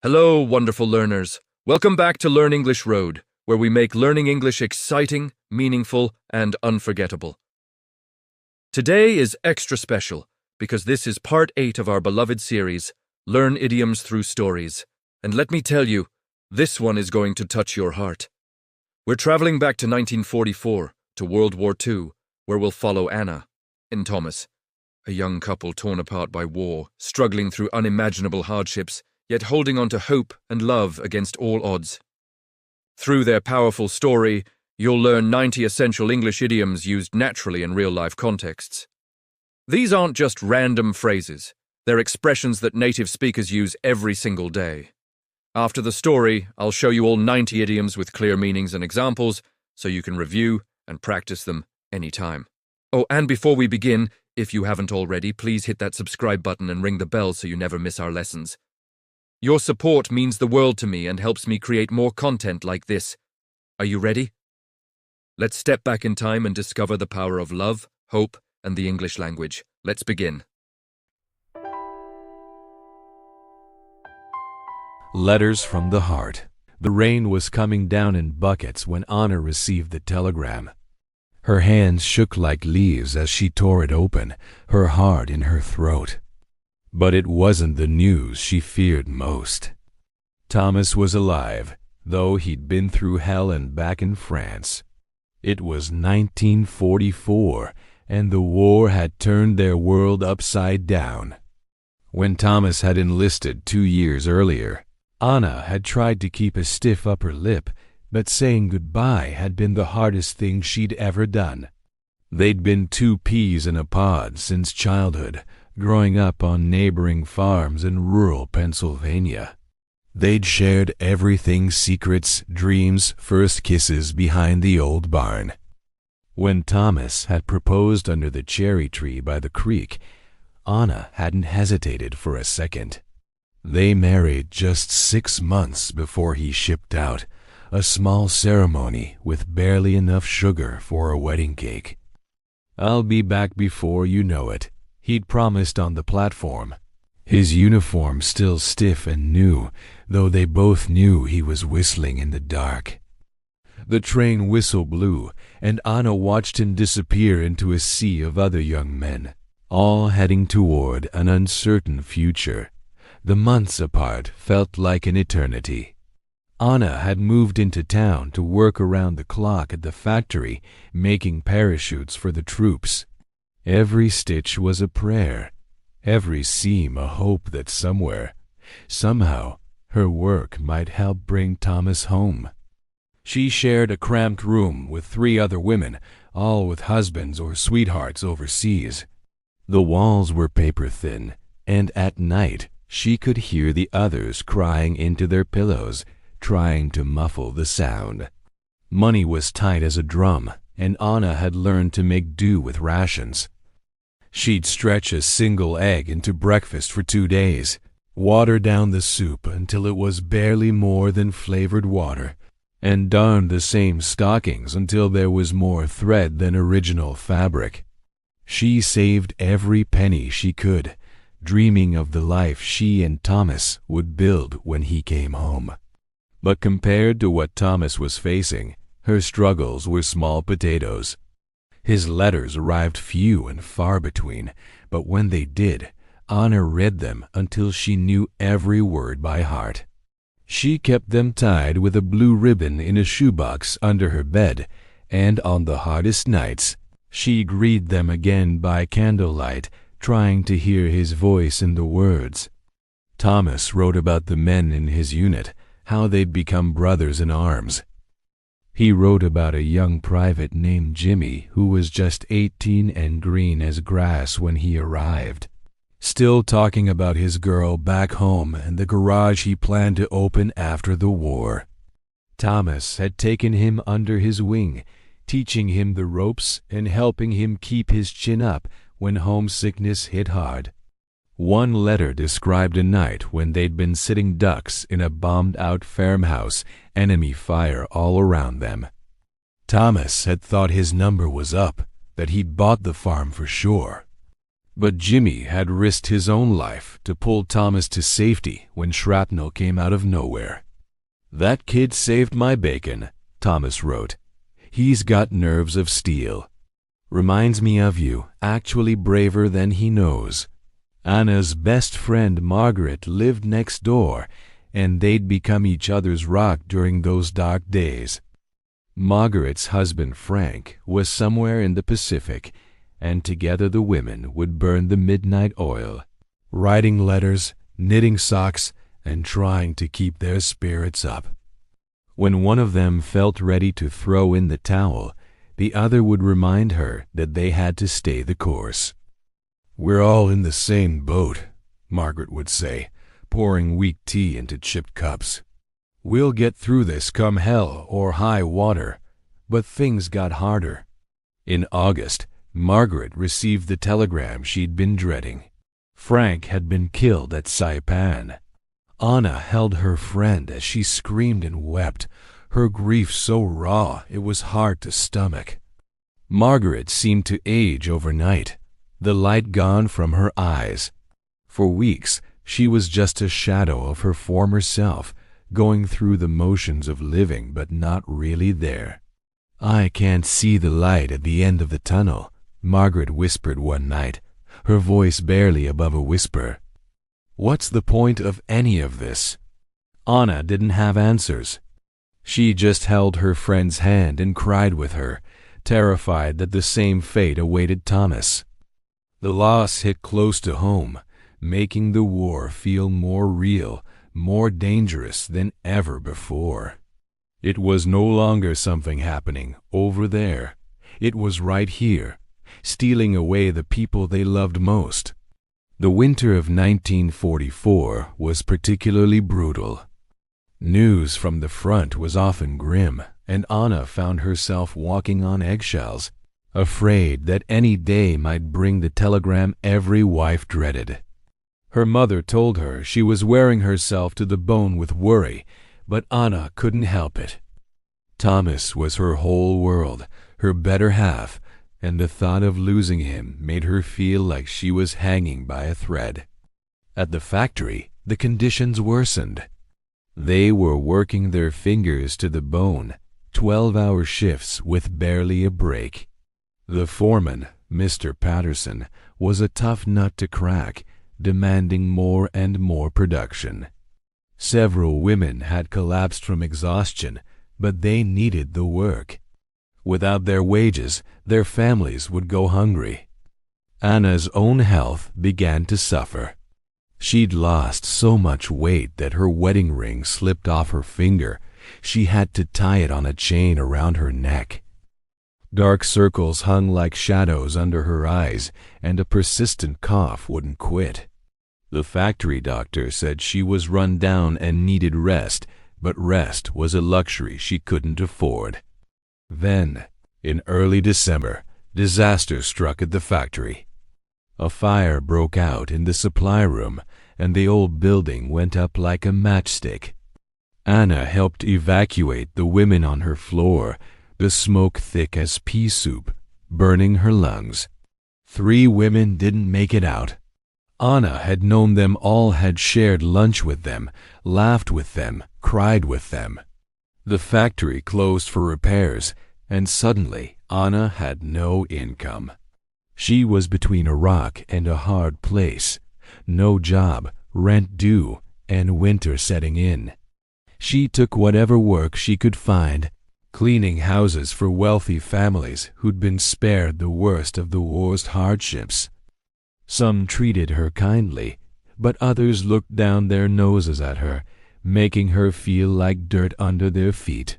Hello, wonderful learners. Welcome back to Learn English Road, where we make learning English exciting, meaningful, and unforgettable. Today is extra special because this is part 8 of our beloved series, Learn Idioms Through Stories. And let me tell you, this one is going to touch your heart. We're traveling back to 1944, to World War II, where we'll follow Anna and Thomas, a young couple torn apart by war, struggling through unimaginable hardships, yet holding on to hope and love against all odds. Through their powerful story, you'll learn 90 essential English idioms used naturally in real-life contexts. These aren't just random phrases. They're expressions that native speakers use every single day. After the story, I'll show you all 90 idioms with clear meanings and examples, so you can review and practice them anytime. Oh, and before we begin, if you haven't already, please hit that subscribe button and ring the bell so you never miss our lessons. Your support means the world to me and helps me create more content like this. Are you ready? Let's step back in time and discover the power of love, hope, and the English language. Let's begin. Letters from the Heart. The rain was coming down in buckets when Anna received the telegram. Her hands shook like leaves as she tore it open, her heart in her throat. But it wasn't the news she feared most. Thomas was alive, though he'd been through hell and back in France. It was 1944, and the war had turned their world upside down. When Thomas had enlisted 2 years earlier, Anna had tried to keep a stiff upper lip, but saying goodbye had been the hardest thing she'd ever done. They'd been 2 peas in a pod since childhood, growing up on neighboring farms in rural Pennsylvania. They'd shared everything: secrets, dreams, first kisses behind the old barn. When Thomas had proposed under the cherry tree by the creek, Anna hadn't hesitated for a second. They married just 6 months before he shipped out, a small ceremony with barely enough sugar for a wedding cake. "I'll be back before you know it," he'd promised on the platform, his uniform still stiff and new, though they both knew he was whistling in the dark. The train whistle blew, and Anna watched him disappear into a sea of other young men, all heading toward an uncertain future. The months apart felt like an eternity. Anna had moved into town to work around the clock at the factory, making parachutes for the troops. Every stitch was a prayer, every seam a hope that somewhere, somehow, her work might help bring Thomas home. She shared a cramped room with 3 other women, all with husbands or sweethearts overseas. The walls were paper-thin, and at night she could hear the others crying into their pillows, trying to muffle the sound. Money was tight as a drum, and Anna had learned to make do with rations. She'd stretch a single egg into breakfast for 2 days, water down the soup until it was barely more than flavored water, and darn the same stockings until there was more thread than original fabric. She saved every penny she could, dreaming of the life she and Thomas would build when he came home. But compared to what Thomas was facing, her struggles were small potatoes. His letters arrived few and far between, but when they did, Anna read them until she knew every word by heart. She kept them tied with a blue ribbon in a shoebox under her bed, and on the hardest nights, she'd read them again by candlelight, trying to hear his voice in the words. Thomas wrote about the men in his unit, how they'd become brothers in arms. He wrote about a young private named Jimmy who was just 18 and green as grass when he arrived, still talking about his girl back home and the garage he planned to open after the war. Thomas had taken him under his wing, teaching him the ropes and helping him keep his chin up when homesickness hit hard. One letter described a night when they'd been sitting ducks in a bombed-out farmhouse, enemy fire all around them. Thomas had thought his number was up, that he'd bought the farm for sure. But Jimmy had risked his own life to pull Thomas to safety when shrapnel came out of nowhere. "That kid saved my bacon," Thomas wrote. "He's got nerves of steel. Reminds me of you, actually braver than he knows." Anna's best friend Margaret lived next door, and they'd become each other's rock during those dark days. Margaret's husband Frank was somewhere in the Pacific, and together the women would burn the midnight oil, writing letters, knitting socks, and trying to keep their spirits up. When one of them felt ready to throw in the towel, the other would remind her that they had to stay the course. "We're all in the same boat," Margaret would say, pouring weak tea into chipped cups. "We'll get through this come hell or high water." But things got harder. In August, Margaret received the telegram she'd been dreading. Frank had been killed at Saipan. Anna held her friend as she screamed and wept, her grief so raw it was hard to stomach. Margaret seemed to age overnight, the light gone from her eyes. For weeks, she was just a shadow of her former self, going through the motions of living but not really there. "I can't see the light at the end of the tunnel," Margaret whispered one night, her voice barely above a whisper. "What's the point of any of this?" Anna didn't have answers. She just held her friend's hand and cried with her, terrified that the same fate awaited Thomas. The loss hit close to home, making the war feel more real, more dangerous than ever before. It was no longer something happening over there. It was right here, stealing away the people they loved most. The winter of 1944 was particularly brutal. News from the front was often grim, and Anna found herself walking on eggshells, afraid that any day might bring the telegram every wife dreaded. Her mother told her she was wearing herself to the bone with worry, but Anna couldn't help it. Thomas was her whole world, her better half, and the thought of losing him made her feel like she was hanging by a thread. At the factory, the conditions worsened. They were working their fingers to the bone, 12-hour shifts with barely a break. The foreman, Mr. Patterson, was a tough nut to crack, demanding more and more production. Several women had collapsed from exhaustion, but they needed the work. Without their wages, their families would go hungry. Anna's own health began to suffer. She'd lost so much weight that her wedding ring slipped off her finger. She had to tie it on a chain around her neck. Dark circles hung like shadows under her eyes, and a persistent cough wouldn't quit. The factory doctor said she was run down and needed rest, but rest was a luxury she couldn't afford. Then, in early December, disaster struck at the factory. A fire broke out in the supply room, and the old building went up like a matchstick. Anna helped evacuate the women on her floor, the smoke thick as pea soup, burning her lungs. 3 women didn't make it out. Anna had known them all, had shared lunch with them, laughed with them, cried with them. The factory closed for repairs, and suddenly Anna had no income. She was between a rock and a hard place. No job, rent due, and winter setting in. She took whatever work she could find, cleaning houses for wealthy families who'd been spared the worst of the war's hardships. Some treated her kindly, but others looked down their noses at her, making her feel like dirt under their feet.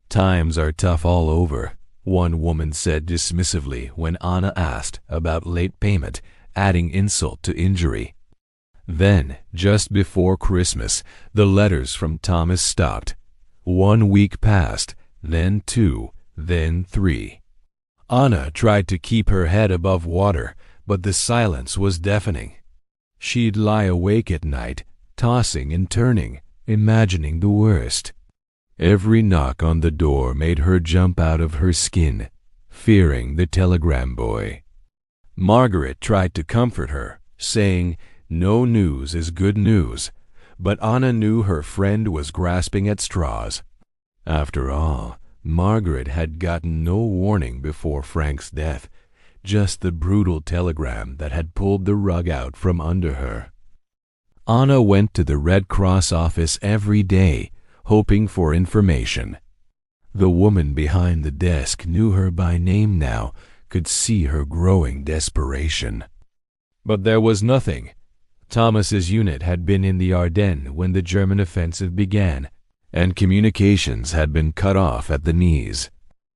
"Times are tough all over," one woman said dismissively when Anna asked about late payment, adding insult to injury. Then, just before Christmas, the letters from Thomas stopped. 1 week passed, then 2, then 3. Anna tried to keep her head above water, but the silence was deafening. She'd lie awake at night, tossing and turning, imagining the worst. Every knock on the door made her jump out of her skin, fearing the telegram boy. Margaret tried to comfort her, saying, "No news is good news," but Anna knew her friend was grasping at straws. After all, Margaret had gotten no warning before Frank's death, just the brutal telegram that had pulled the rug out from under her. Anna went to the Red Cross office every day, hoping for information. The woman behind the desk knew her by name now, could see her growing desperation. But there was nothing. Thomas's unit had been in the Ardennes when the German offensive began, and communications had been cut off at the knees.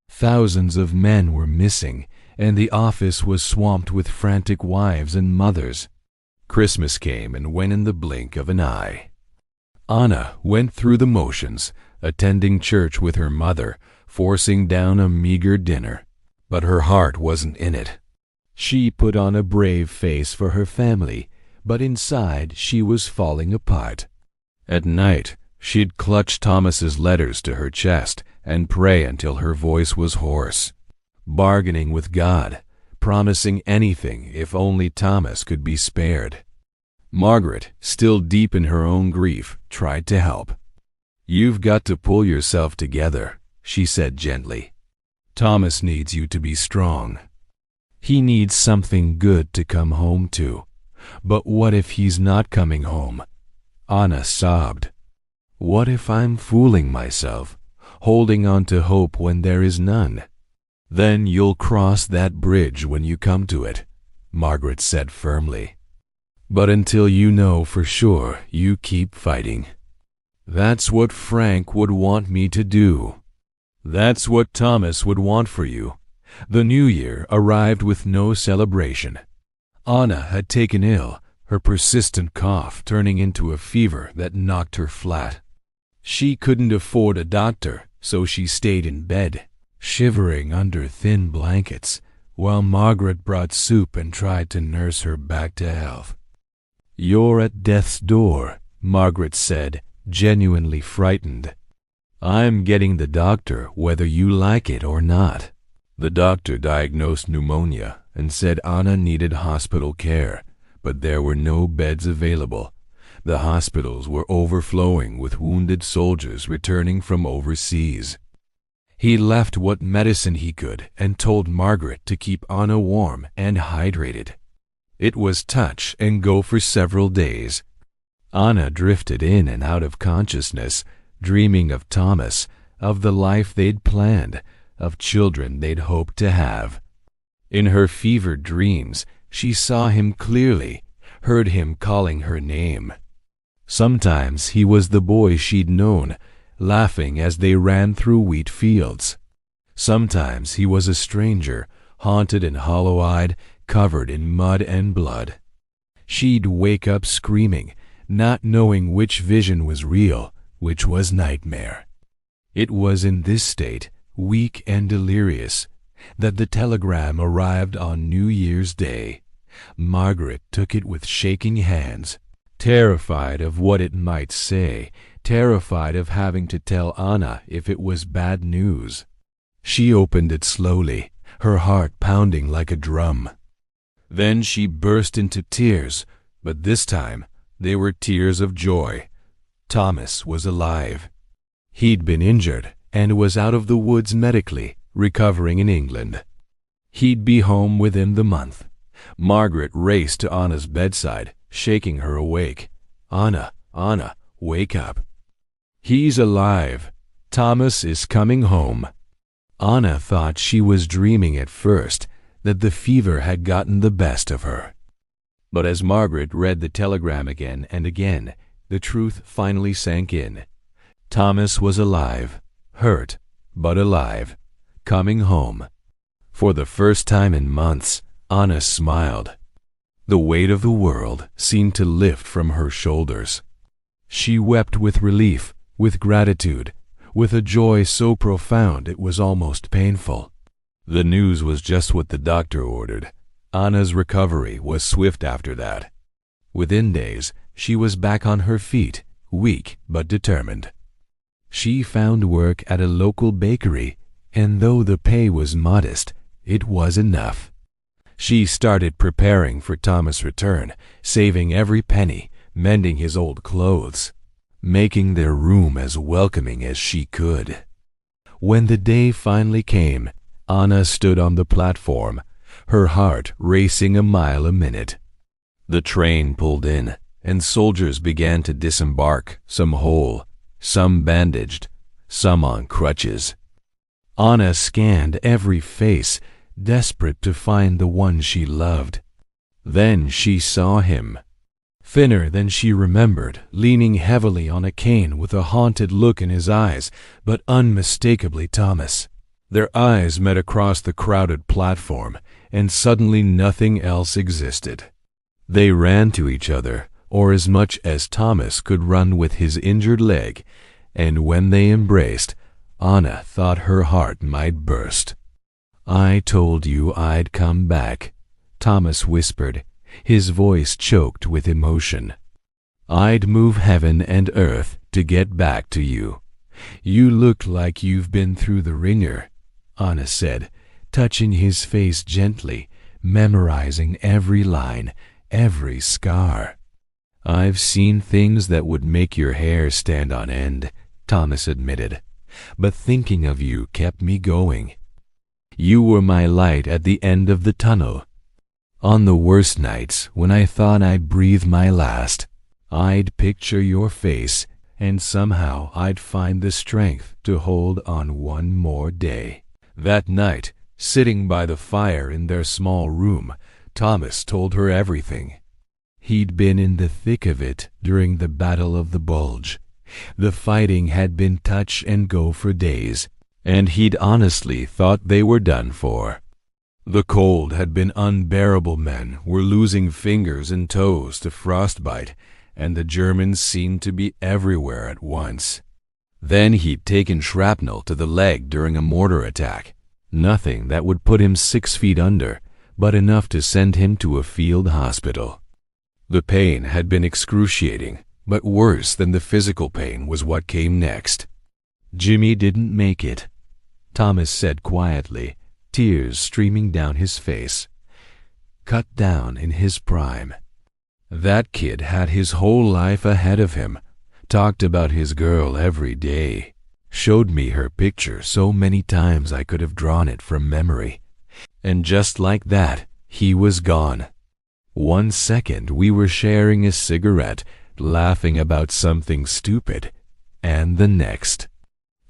Thousands of men were missing, and the office was swamped with frantic wives and mothers. Christmas came and went in the blink of an eye. Anna went through the motions, attending church with her mother, forcing down a meager dinner, but her heart wasn't in it. She put on a brave face for her family, but inside she was falling apart. At night, she'd clutch Thomas's letters to her chest and pray until her voice was hoarse, bargaining with God, promising anything if only Thomas could be spared. Margaret, still deep in her own grief, tried to help. "You've got to pull yourself together," she said gently. "Thomas needs you to be strong. He needs something good to come home to. But what if he's not coming home?" Anna sobbed. "What if I'm fooling myself, holding on to hope when there is none?" "Then you'll cross that bridge when you come to it," Margaret said firmly. "But until you know for sure, you keep fighting. That's what Frank would want me to do. That's what Thomas would want for you." The new year arrived with no celebration. Anna had taken ill, her persistent cough turning into a fever that knocked her flat. She couldn't afford a doctor, so she stayed in bed, shivering under thin blankets, while Margaret brought soup and tried to nurse her back to health. "You're at death's door," Margaret said, genuinely frightened. "I'm getting the doctor whether you like it or not." The doctor diagnosed pneumonia and said Anna needed hospital care, but there were no beds available. The hospitals were overflowing with wounded soldiers returning from overseas. He left what medicine he could and told Margaret to keep Anna warm and hydrated. It was touch and go for several days. Anna drifted in and out of consciousness, dreaming of Thomas, of the life they'd planned, of children they'd hoped to have. In her fevered dreams, she saw him clearly, heard him calling her name. Sometimes he was the boy she'd known, laughing as they ran through wheat fields. Sometimes he was a stranger, haunted and hollow-eyed, covered in mud and blood. She'd wake up screaming, not knowing which vision was real, which was nightmare. It was in this state, weak and delirious, that the telegram arrived on New Year's Day. Margaret took it with shaking hands, terrified of what it might say, terrified of having to tell Anna if it was bad news. She opened it slowly, her heart pounding like a drum. Then she burst into tears, but this time they were tears of joy. Thomas was alive. He'd been injured and was out of the woods medically, recovering in England. He'd be home within the month. Margaret raced to Anna's bedside, shaking her awake. "Anna, Anna, wake up. He's alive. Thomas is coming home." Anna thought she was dreaming at first, that the fever had gotten the best of her. But as Margaret read the telegram again and again, the truth finally sank in. Thomas was alive, hurt, but alive, coming home. For the first time in months, Anna smiled. The weight of the world seemed to lift from her shoulders. She wept with relief, with gratitude, with a joy so profound it was almost painful. The news was just what the doctor ordered. Anna's recovery was swift after that. Within days, she was back on her feet, weak but determined. She found work at a local bakery, and though the pay was modest, it was enough. She started preparing for Thomas' return, saving every penny, mending his old clothes, making their room as welcoming as she could. When the day finally came, Anna stood on the platform, her heart racing a mile a minute. The train pulled in, and soldiers began to disembark, some whole, some bandaged, some on crutches. Anna scanned every face, desperate to find the one she loved. Then she saw him, thinner than she remembered, leaning heavily on a cane with a haunted look in his eyes, but unmistakably Thomas. Their eyes met across the crowded platform, and suddenly nothing else existed. They ran to each other, or as much as Thomas could run with his injured leg, and when they embraced, Anna thought her heart might burst. "I told you I'd come back," Thomas whispered, his voice choked with emotion. "I'd move heaven and earth to get back to you. You look like you've been through the ringer," Anna said, touching his face gently, memorizing every line, every scar. "I've seen things that would make your hair stand on end," Thomas admitted, "but thinking of you kept me going. You were my light at the end of the tunnel. On the worst nights, when I thought I'd breathe my last, I'd picture your face, and somehow I'd find the strength to hold on one more day." That night, sitting by the fire in their small room, Thomas told her everything. He'd been in the thick of it during the Battle of the Bulge. The fighting had been touch and go for days, and he'd honestly thought they were done for. The cold had been unbearable. Men were losing fingers and toes to frostbite, and the Germans seemed to be everywhere at once. Then he'd taken shrapnel to the leg during a mortar attack. Nothing that would put him 6 feet under, but enough to send him to a field hospital. The pain had been excruciating, but worse than the physical pain was what came next. "Jimmy didn't make it," Thomas said quietly, tears streaming down his face. "Cut down in his prime. That kid had his whole life ahead of him, talked about his girl every day, showed me her picture so many times I could have drawn it from memory. And just like that, he was gone. 1 second we were sharing a cigarette, laughing about something stupid, and the next.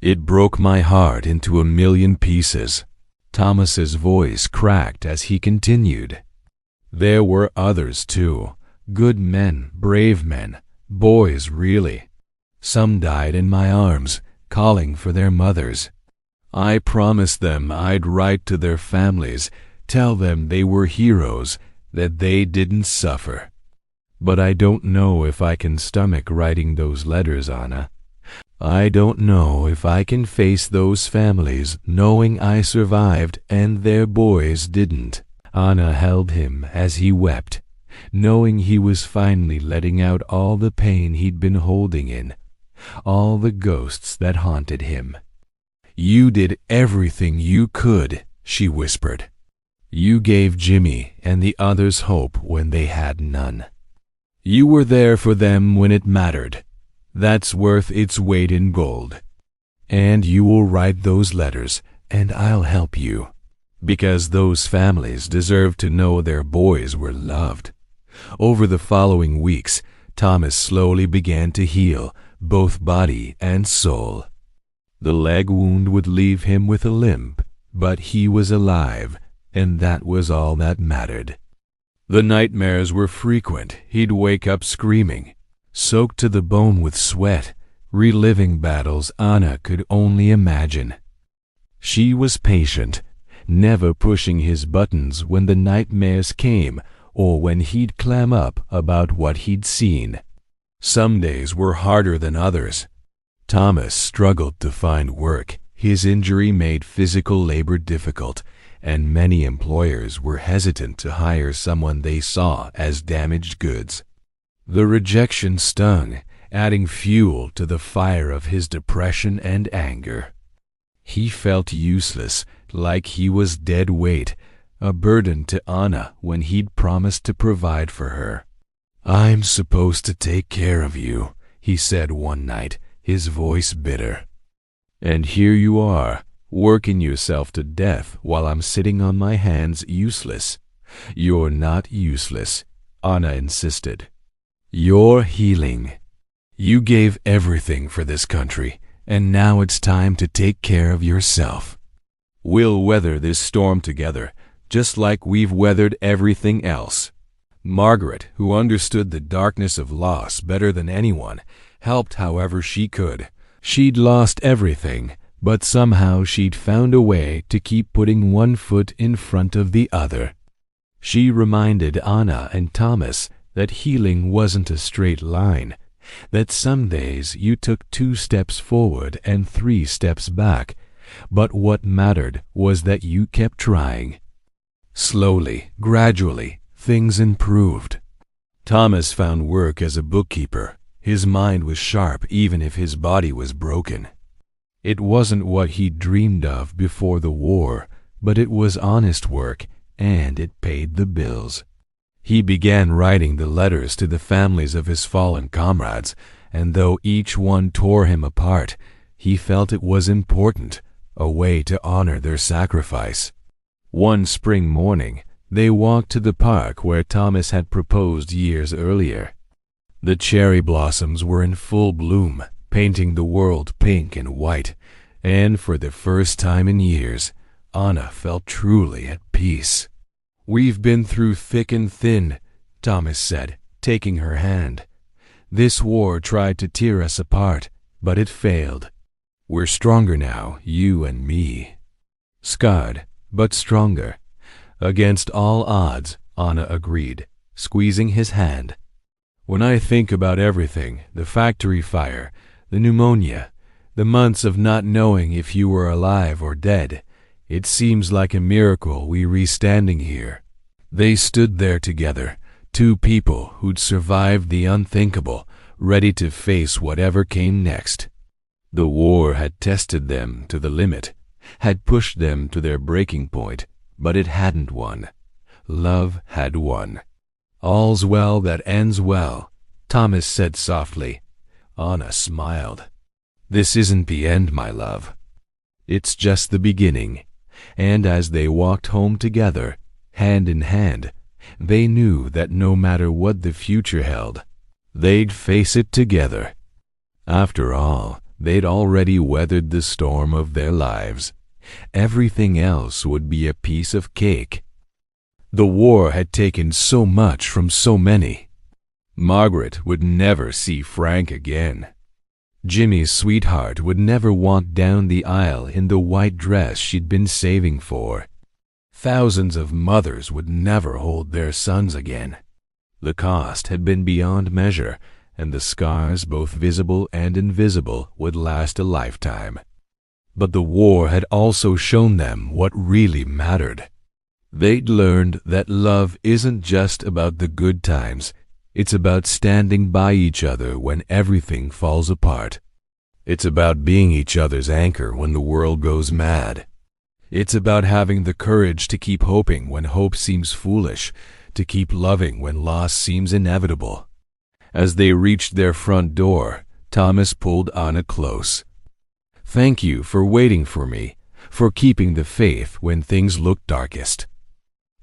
It broke my heart into a million pieces." Thomas's voice cracked as he continued. "There were others too, good men, brave men, boys really. Some died in my arms, calling for their mothers. I promised them I'd write to their families, tell them they were heroes, that they didn't suffer. But I don't know if I can stomach writing those letters, Anna. I don't know if I can face those families knowing I survived and their boys didn't." Anna held him as he wept, knowing he was finally letting out all the pain he'd been holding in, all the ghosts that haunted him. "You did everything you could," she whispered. "You gave Jimmy and the others hope when they had none. You were there for them when it mattered. That's worth its weight in gold. And you will write those letters, and I'll help you, because those families deserve to know their boys were loved." Over the following weeks, Thomas slowly began to heal, both body and soul. The leg wound would leave him with a limp, but he was alive, and that was all that mattered. The nightmares were frequent. He'd wake up screaming, soaked to the bone with sweat, reliving battles Anna could only imagine. She was patient, never pushing his buttons when the nightmares came or when he'd clam up about what he'd seen. Some days were harder than others. Thomas struggled to find work. His injury made physical labor difficult, and many employers were hesitant to hire someone they saw as damaged goods. The rejection stung, adding fuel to the fire of his depression and anger. He felt useless, like he was dead weight, a burden to Anna when he'd promised to provide for her. "I'm supposed to take care of you," he said one night, his voice bitter. "And here you are, working yourself to death while I'm sitting on my hands useless." "You're not useless," Anna insisted. "You're healing. You gave everything for this country, and now it's time to take care of yourself. We'll weather this storm together, just like we've weathered everything else." Margaret, who understood the darkness of loss better than anyone, helped however she could. She'd lost everything, but somehow she'd found a way to keep putting one foot in front of the other. She reminded Anna and Thomas that healing wasn't a straight line, that some days you took 2 steps forward and 3 steps back, but what mattered was that you kept trying. Slowly, gradually, things improved. Thomas found work as a bookkeeper. His mind was sharp even if his body was broken. It wasn't what he'd dreamed of before the war, but it was honest work, and it paid the bills. He began writing the letters to the families of his fallen comrades, and though each one tore him apart, he felt it was important, a way to honor their sacrifice. One spring morning, they walked to the park where Thomas had proposed years earlier. The cherry blossoms were in full bloom, painting the world pink and white, and for the first time in years, Anna felt truly at peace. "We've been through thick and thin," Thomas said, taking her hand. "This war tried to tear us apart, but it failed. We're stronger now, you and me." "Scarred, but stronger." "Against all odds," Anna agreed, squeezing his hand. "When I think about everything, the factory fire, the pneumonia, the months of not knowing if you were alive or dead, it seems like a miracle we re-standing here." They stood there together, 2 people who'd survived the unthinkable, ready to face whatever came next. The war had tested them to the limit, had pushed them to their breaking point, but it hadn't won. Love had won. "All's well that ends well," Thomas said softly. Anna smiled. "This isn't the end, my love. It's just the beginning." And as they walked home together, hand in hand, they knew that no matter what the future held, they'd face it together. After all, they'd already weathered the storm of their lives. Everything else would be a piece of cake. The war had taken so much from so many. Margaret would never see Frank again. Jimmy's sweetheart would never walk down the aisle in the white dress she'd been saving for. Thousands of mothers would never hold their sons again. The cost had been beyond measure, and the scars, both visible and invisible, would last a lifetime. But the war had also shown them what really mattered. They'd learned that love isn't just about the good times. It's about standing by each other when everything falls apart. It's about being each other's anchor when the world goes mad. It's about having the courage to keep hoping when hope seems foolish, to keep loving when loss seems inevitable. As they reached their front door, Thomas pulled Anna close. "Thank you for waiting for me, for keeping the faith when things looked darkest.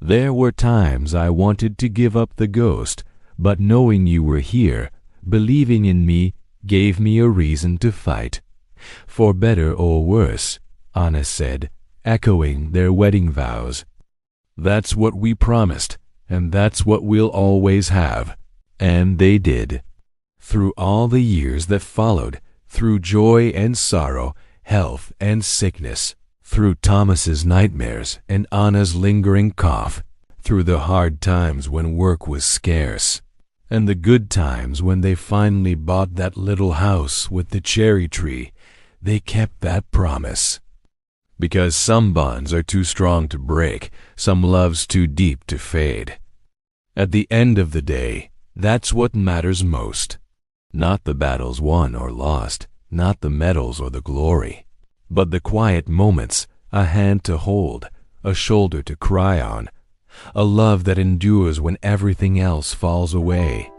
There were times I wanted to give up the ghost, but knowing you were here, believing in me, gave me a reason to fight. For better or worse," Anna said, echoing their wedding vows. "That's what we promised, and that's what we'll always have." And they did. Through all the years that followed, through joy and sorrow, health and sickness, through Thomas's nightmares and Anna's lingering cough, through the hard times when work was scarce, and the good times when they finally bought that little house with the cherry tree, they kept that promise. Because some bonds are too strong to break, some loves too deep to fade. At the end of the day, that's what matters most. Not the battles won or lost, not the medals or the glory, but the quiet moments, a hand to hold, a shoulder to cry on, a love that endures when everything else falls away.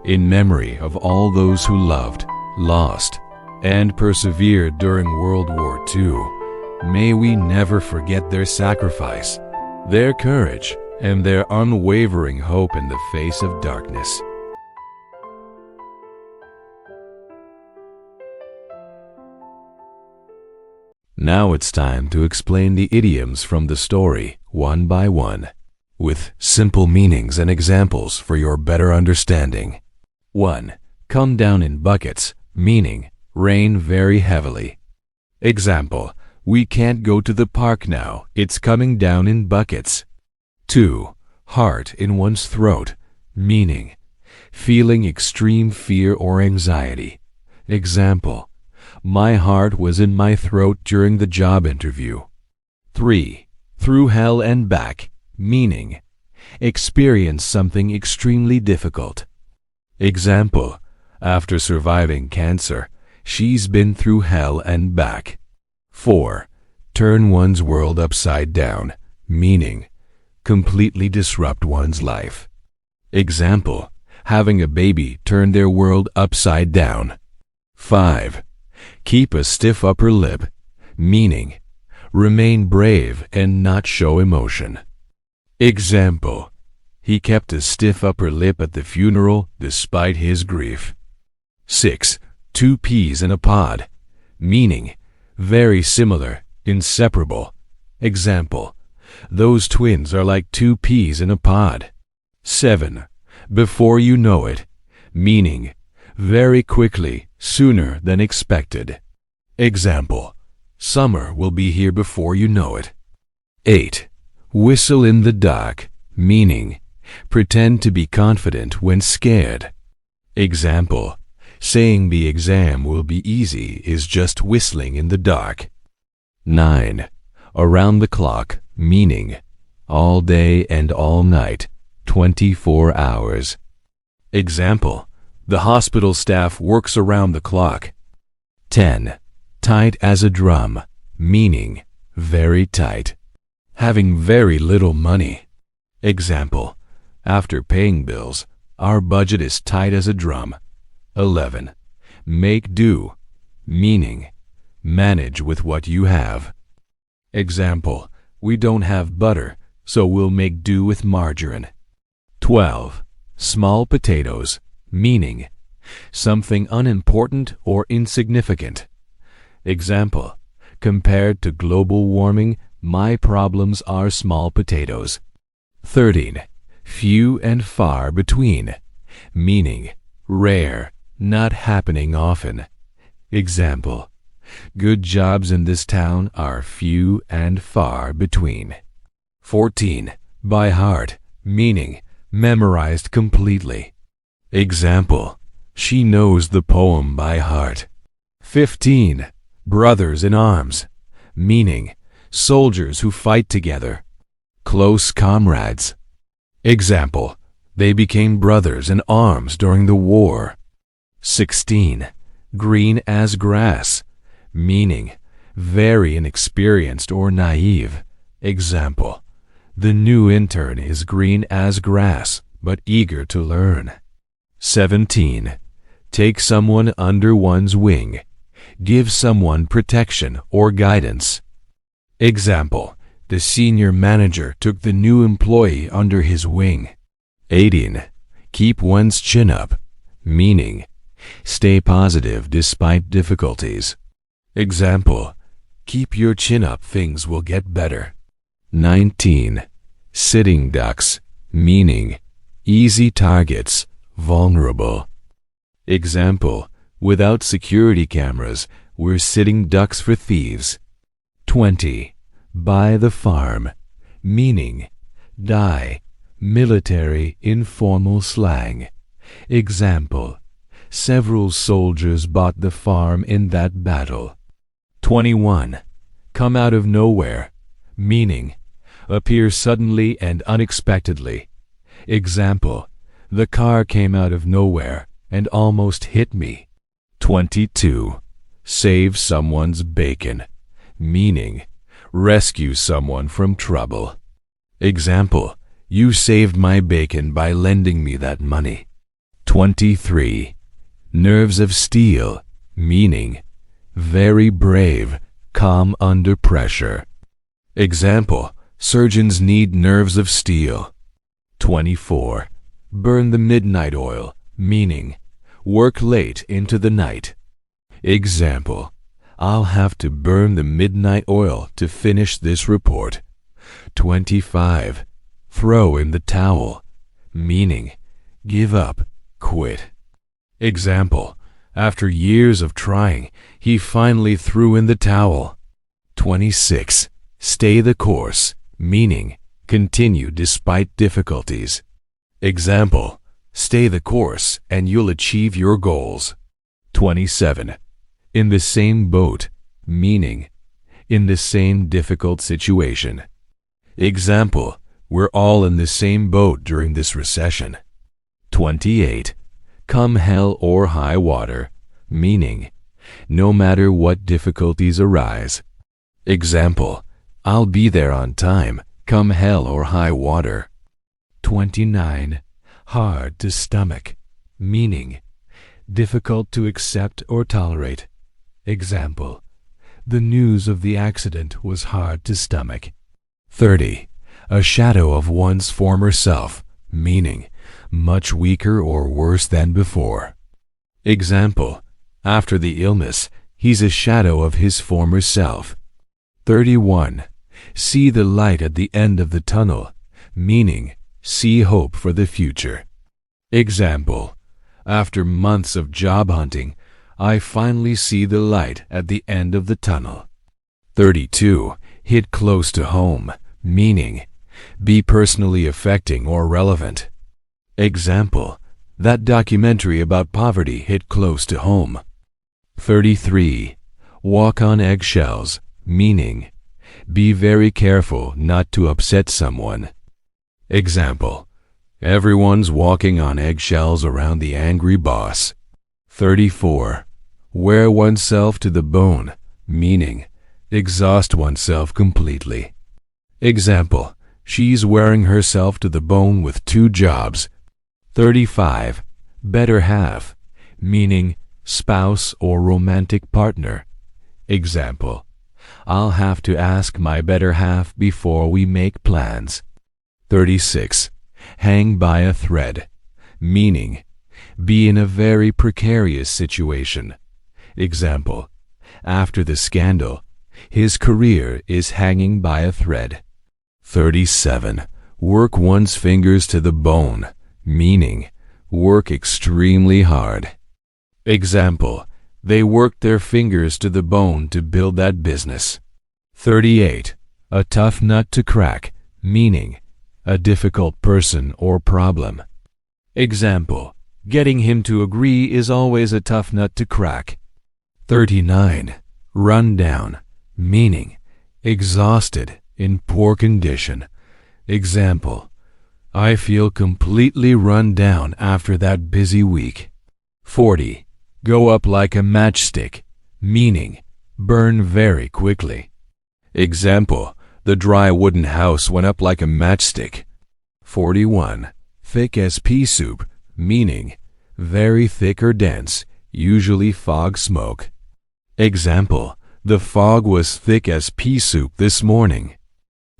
In memory of all those who loved, lost, and persevered during World War II, may we never forget their sacrifice, their courage, and their unwavering hope in the face of darkness. Now it's time to explain the idioms from the story one by one, with simple meanings and examples for your better understanding. 1. Come down in buckets, meaning rain very heavily. Example, we can't go to the park now, it's coming down in buckets. 2. Heart in one's throat, meaning feeling extreme fear or anxiety. Example, my heart was in my throat during the job interview. 3. Through hell and back, meaning experience something extremely difficult. Example, after surviving cancer, she's been through hell and back. 4. Turn one's world upside down, meaning completely disrupt one's life. Example, having a baby turn their world upside down. 5. Keep a stiff upper lip, meaning remain brave and not show emotion. Example, he kept a stiff upper lip at the funeral despite his grief. 6. Two peas in a pod, meaning very similar, inseparable. Example, those twins are like two peas in a pod. 7. Before you know it, meaning very quickly, sooner than expected. Example, summer will be here before you know it. 8. Whistle in the dark, meaning pretend to be confident when scared. Example, saying the exam will be easy is just whistling in the dark. 9. Around the clock, meaning all day and all night, 24 hours. Example, the hospital staff works around the clock. 10. Tight as a drum, meaning very tight, having very little money. Example, after paying bills, our budget is tight as a drum. 11. Make do, meaning manage with what you have. Example, we don't have butter, so we'll make do with margarine. 12. Small potatoes, meaning something unimportant or insignificant. Example, compared to global warming, my problems are small potatoes. 13. Few and far between, meaning rare, not happening often. Example, good jobs in this town are few and far between. 14. By heart, meaning memorized completely. Example, she knows the poem by heart. 15. Brothers in arms, meaning soldiers who fight together, close comrades. Example, they became brothers in arms during the war. 16. Green as grass, meaning very inexperienced or naive. Example, the new intern is green as grass, but eager to learn. 17. Take someone under one's wing, give someone protection or guidance. Example, the senior manager took the new employee under his wing. 18. Keep one's chin up, meaning stay positive despite difficulties. Example, keep your chin up, things will get better. 19. Sitting ducks, meaning easy targets, vulnerable. Example, without security cameras, we're sitting ducks for thieves. 20. By the farm, meaning die, military informal slang. Example, several soldiers bought the farm in that battle. 21. Come out of nowhere, meaning appear suddenly and unexpectedly. Example, the car came out of nowhere and almost hit me. 22. save someone's bacon, meaning rescue someone from trouble. Example, you saved my bacon by lending me that money. 23. Nerves of steel, meaning very brave, calm under pressure. Example, surgeons need nerves of steel. 24. Burn the midnight oil, meaning work late into the night. Example, I'll have to burn the midnight oil to finish this report. 25. Throw in the towel, meaning give up, quit. Example, after years of trying, he finally threw in the towel. 26. Stay the course, meaning continue despite difficulties. Example, stay the course and you'll achieve your goals. 27. In the same boat, meaning in the same difficult situation. Example, we're all in the same boat during this recession. 28. Come hell or high water, meaning no matter what difficulties arise. Example, I'll be there on time, come hell or high water. 29. Hard to stomach, meaning difficult to accept or tolerate. Example, the news of the accident was hard to stomach. 30. A shadow of one's former self, meaning much weaker or worse than before. Example, after the illness, he's a shadow of his former self. 31. See the light at the end of the tunnel, meaning see hope for the future. Example, after months of job hunting, I finally see the light at the end of the tunnel. 32. Hit close to home, meaning be personally affecting or relevant. Example, that documentary about poverty hit close to home. 33. Walk on eggshells, meaning be very careful not to upset someone. Example, everyone's walking on eggshells around the angry boss. 34. Wear oneself to the bone, meaning exhaust oneself completely. Example, she's wearing herself to the bone with 2 jobs. 35. Better half, meaning spouse or romantic partner. Example, I'll have to ask my better half before we make plans. 36. Hang by a thread, meaning be in a very precarious situation. Example, after the scandal, his career is hanging by a thread. 37. Work one's fingers to the bone, meaning work extremely hard. Example, they worked their fingers to the bone to build that business. 38. A tough nut to crack, meaning a difficult person or problem. Example, getting him to agree is always a tough nut to crack. 39. Run down, meaning exhausted, in poor condition. Example, I feel completely run down after that busy week. 40. Go up like a matchstick, meaning burn very quickly. Example, the dry wooden house went up like a matchstick. 41. Thick as pea soup, meaning very thick or dense, usually fog smoke. Example, the fog was thick as pea soup this morning.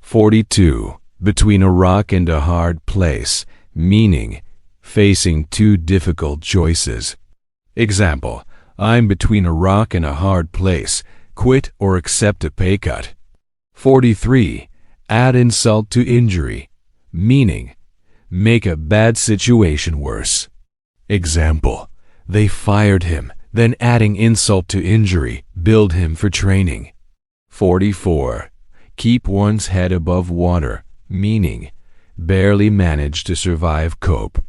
42. Between a rock and a hard place, meaning facing 2 difficult choices. Example, I'm between a rock and a hard place, quit or accept a pay cut. 43. Add insult to injury, meaning make a bad situation worse. Example, they fired him, then adding insult to injury, billed him for training. 44. Keep one's head above water, meaning barely manage to survive cope.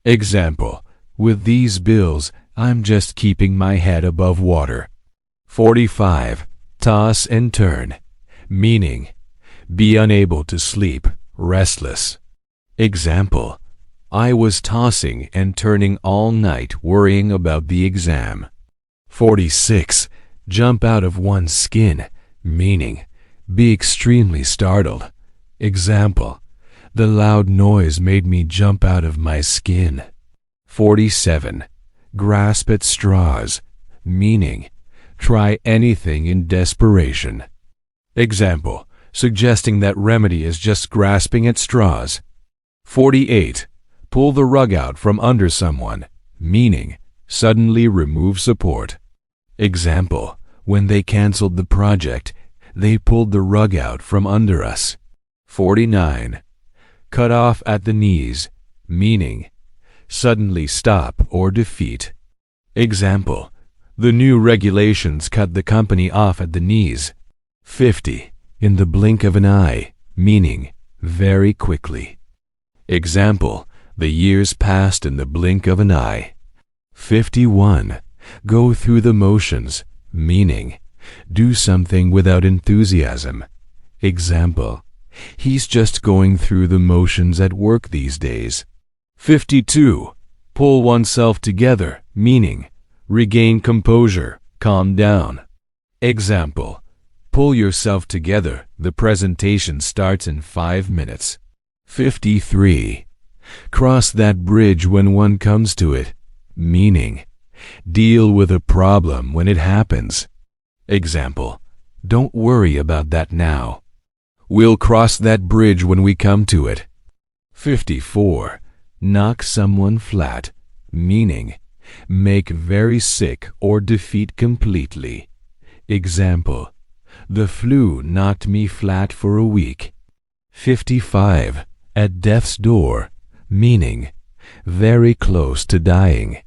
Example, with these bills, I'm just keeping my head above water. 45. Toss and turn, meaning be unable to sleep, restless. Example, I was tossing and turning all night worrying about the exam. 46. jump out of one's skin, meaning be extremely startled. Example, the loud noise made me jump out of my skin. 47. Grasp at straws, meaning try anything in desperation. Example, suggesting that remedy is just grasping at straws. 48. Pull the rug out from under someone, meaning suddenly remove support. Example, when they canceled the project, they pulled the rug out from under us. 49. Cut off at the knees, meaning suddenly stop or defeat. Example, the new regulations cut the company off at the knees. 50. In the blink of an eye, meaning very quickly. Example, the years passed in the blink of an eye. 51. Go through the motions, meaning do something without enthusiasm. Example, he's just going through the motions at work these days. 52. Pull oneself together, meaning regain composure, calm down. Example, pull yourself together, the presentation starts in 5 minutes. 53. Cross that bridge when one comes to it, meaning deal with a problem when it happens. Example, don't worry about that now. We'll cross that bridge when we come to it. 54. Knock someone flat, meaning make very sick or defeat completely. Example, the flu knocked me flat for a week. 55. At death's door, meaning very close to dying.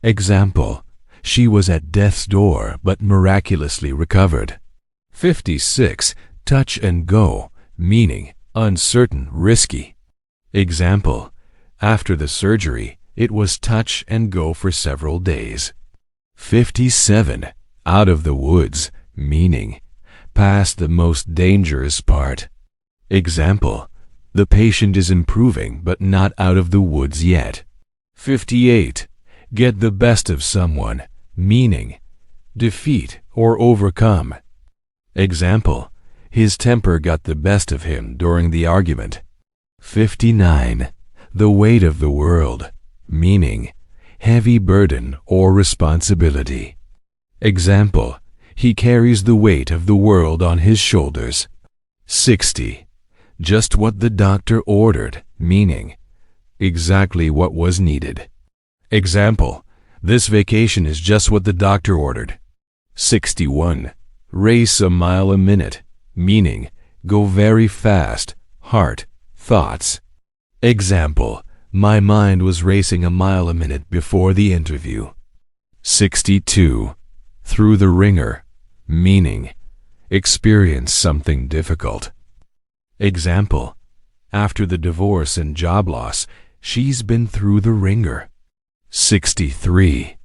Example, she was at death's door but miraculously recovered. 56. Touch and go, meaning uncertain, risky. Example, after the surgery, it was touch and go for several days. 57. Out of the woods, meaning past the most dangerous part. Example, the patient is improving but not out of the woods yet. 58. Get the best of someone, meaning defeat or overcome. Example, his temper got the best of him during the argument. 59. The weight of the world, meaning heavy burden or responsibility. Example, he carries the weight of the world on his shoulders. 60. Just what the doctor ordered, meaning exactly what was needed. Example, this vacation is just what the doctor ordered. 61. Race a mile a minute, meaning go very fast, heart, thoughts. Example, my mind was racing a mile a minute before the interview. 62. Through the ringer, meaning experience something difficult. Example, after the divorce and job loss, she's been through the ringer. 63.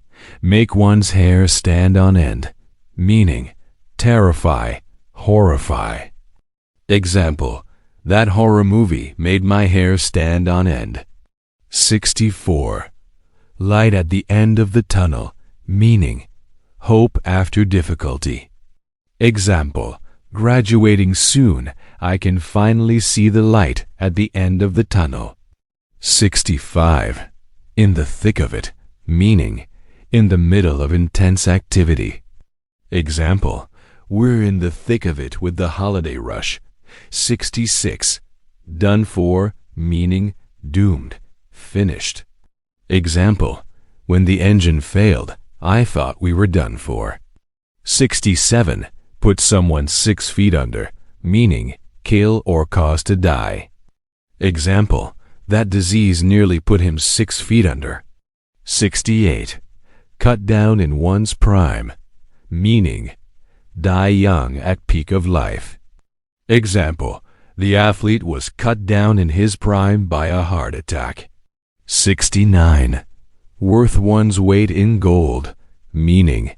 Make one's hair stand on end, meaning terrify, horrify. Example, that horror movie made my hair stand on end. 64. Light at the end of the tunnel, meaning hope after difficulty. Example, graduating soon, I can finally see the light at the end of the tunnel. 65. In the thick of it, meaning in the middle of intense activity. Example, we're in the thick of it with the holiday rush. 66. Done for, meaning doomed, finished. Example, when the engine failed, I thought we were done for. 67. Put someone 6 feet under, meaning kill or cause to die. Example, that disease nearly put him 6 feet under. 68. Cut down in one's prime, meaning die young at peak of life. Example, the athlete was cut down in his prime by a heart attack. 69. Worth one's weight in gold, meaning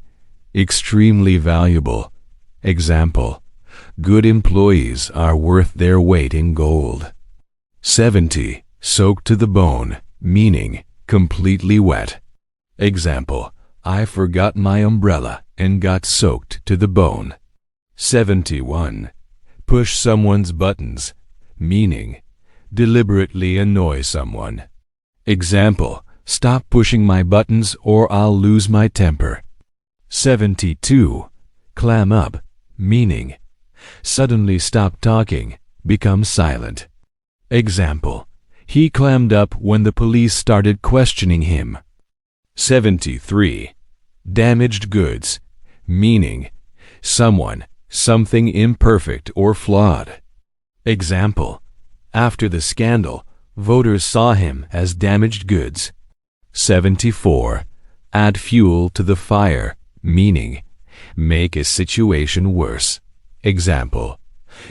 extremely valuable. Example, good employees are worth their weight in gold. 70. Soaked to the bone, meaning completely wet. Example, I forgot my umbrella and got soaked to the bone. 71. Push someone's buttons, meaning deliberately annoy someone. Example, stop pushing my buttons or I'll lose my temper. 72. Clam up, meaning suddenly stop talking, become silent. Example, he clammed up when the police started questioning him. 73. Damaged goods, meaning someone, something imperfect or flawed. Example, after the scandal, voters saw him as damaged goods. 74. Add fuel to the fire, meaning make a situation worse. Example,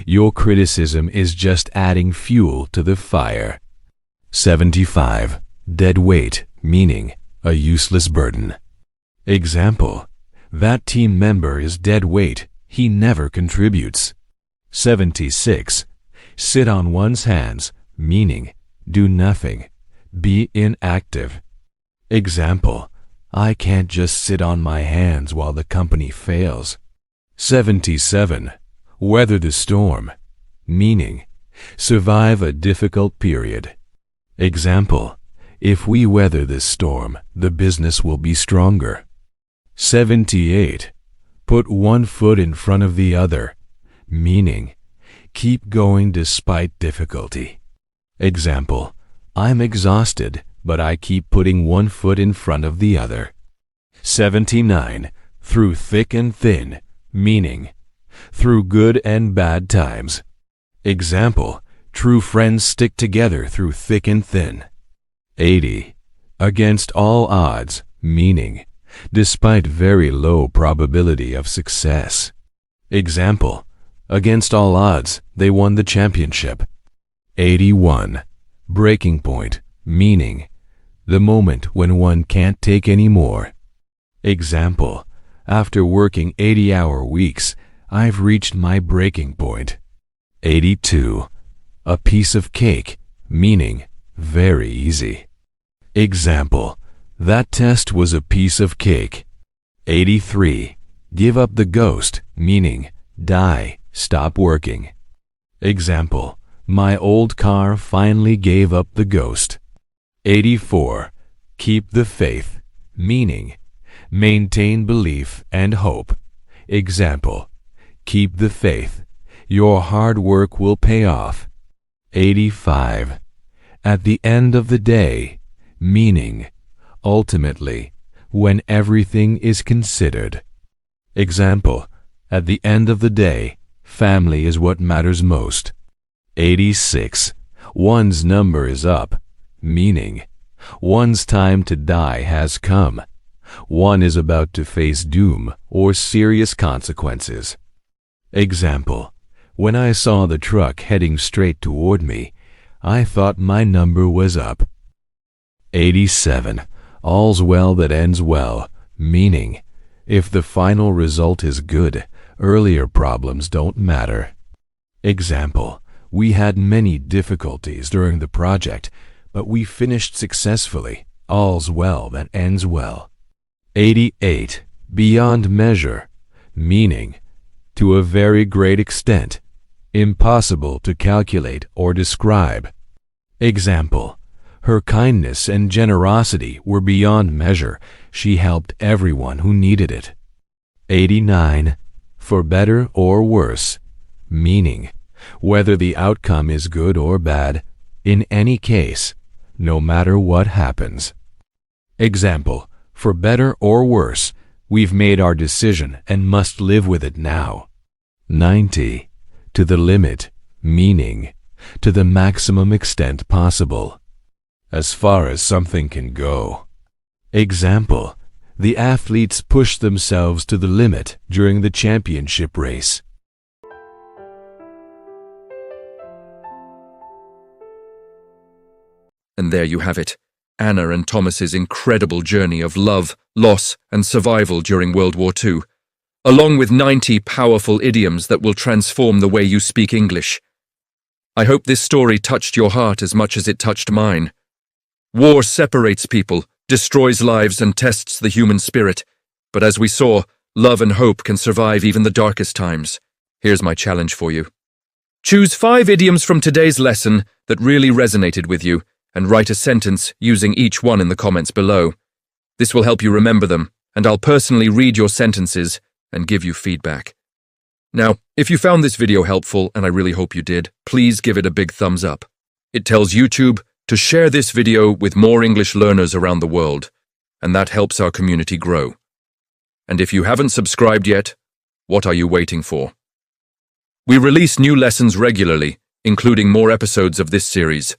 your criticism is just adding fuel to the fire. 75. Dead weight, meaning a useless burden. Example, that team member is dead weight, he never contributes. 76. Sit on one's hands, meaning do nothing, be inactive. Example, I can't just sit on my hands while the company fails. 77. Weather the storm, meaning survive a difficult period. Example, if we weather this storm, the business will be stronger. 78. Put one foot in front of the other, meaning keep going despite difficulty. Example, I'm exhausted, but I keep putting one foot in front of the other. 79. Through thick and thin, meaning through good and bad times. Example, true friends stick together through thick and thin. 80. Against all odds, meaning despite very low probability of success. Example, against all odds, they won the championship. 81. Breaking point, meaning the moment when one can't take any more. Example, after working 80-hour weeks, I've reached my breaking point. 82. A piece of cake, meaning very easy. Example, that test was a piece of cake. 83. Give up the ghost, meaning die, stop working. Example, my old car finally gave up the ghost. 84. Keep the faith, meaning maintain belief and hope. Example, keep the faith. Your hard work will pay off. 85. At the end of the day, meaning ultimately, when everything is considered. Example, at the end of the day, family is what matters most. 86. One's number is up, meaning one's time to die has come. One is about to face doom or serious consequences. Example, when I saw the truck heading straight toward me, I thought my number was up. 87. All's well that ends well, meaning if the final result is good, earlier problems don't matter. Example, we had many difficulties during the project, but we finished successfully. All's well that ends well. 88. Beyond measure, meaning to a very great extent, impossible to calculate or describe. Example, her kindness and generosity were beyond measure. She helped everyone who needed it. 89. For better or worse, meaning whether the outcome is good or bad, in any case, no matter what happens. Example, for better or worse, we've made our decision and must live with it now. 90. To the limit, meaning to the maximum extent possible. As far as something can go. Example, the athletes pushed themselves to the limit during the championship race. And there you have it, Anna and Thomas's incredible journey of love, loss, and survival during World War II, along with 90 powerful idioms that will transform the way you speak English. I hope this story touched your heart as much as it touched mine. War separates people, destroys lives and tests the human spirit. But as we saw, love and hope can survive even the darkest times. Here's my challenge for you. Choose 5 idioms from today's lesson that really resonated with you and write a sentence using each one in the comments below. This will help you remember them, and I'll personally read your sentences and give you feedback. Now, if you found this video helpful, and I really hope you did, please give it a big thumbs up. It tells YouTube to share this video with more English learners around the world, and that helps our community grow. And if you haven't subscribed yet, what are you waiting for? We release new lessons regularly, including more episodes of this series.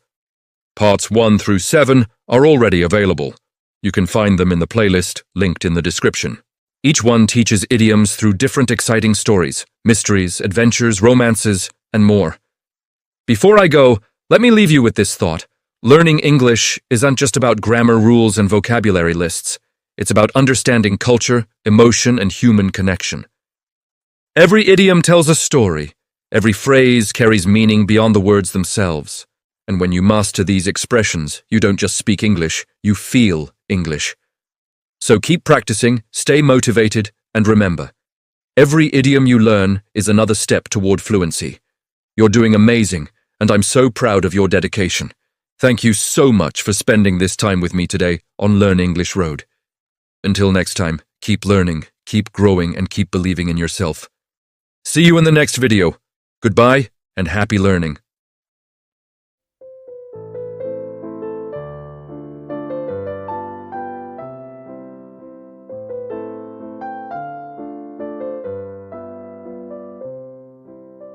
Parts 1 through 7 are already available. You can find them in the playlist linked in the description. Each one teaches idioms through different exciting stories, mysteries, adventures, romances, and more. Before I go, let me leave you with this thought. Learning English isn't just about grammar rules and vocabulary lists. It's about understanding culture, emotion, and human connection. Every idiom tells a story. Every phrase carries meaning beyond the words themselves. And when you master these expressions, you don't just speak English, you feel English. So keep practicing, stay motivated, and remember, every idiom you learn is another step toward fluency. You're doing amazing, and I'm so proud of your dedication. Thank you so much for spending this time with me today on Learn English Road. Until next time, keep learning, keep growing, and keep believing in yourself. See you in the next video. Goodbye, and happy learning.